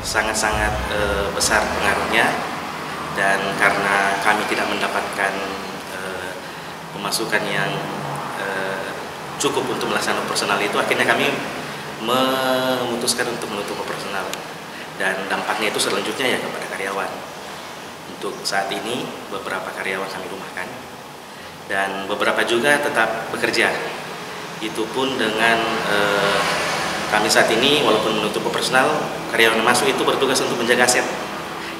sangat-sangat besar pengaruhnya, dan karena kami tidak mendapatkan pemasukan yang cukup untuk melaksanakan operasional itu, akhirnya kami memutuskan untuk menutup operasional, dan dampaknya itu selanjutnya ya kepada karyawan. Untuk saat ini beberapa karyawan kami rumahkan dan beberapa juga tetap bekerja. Itu pun dengan kami saat ini walaupun menutup operasional, karyawan yang masuk itu bertugas untuk menjaga aset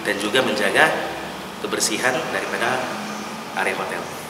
dan juga menjaga kebersihan daripada area hotel.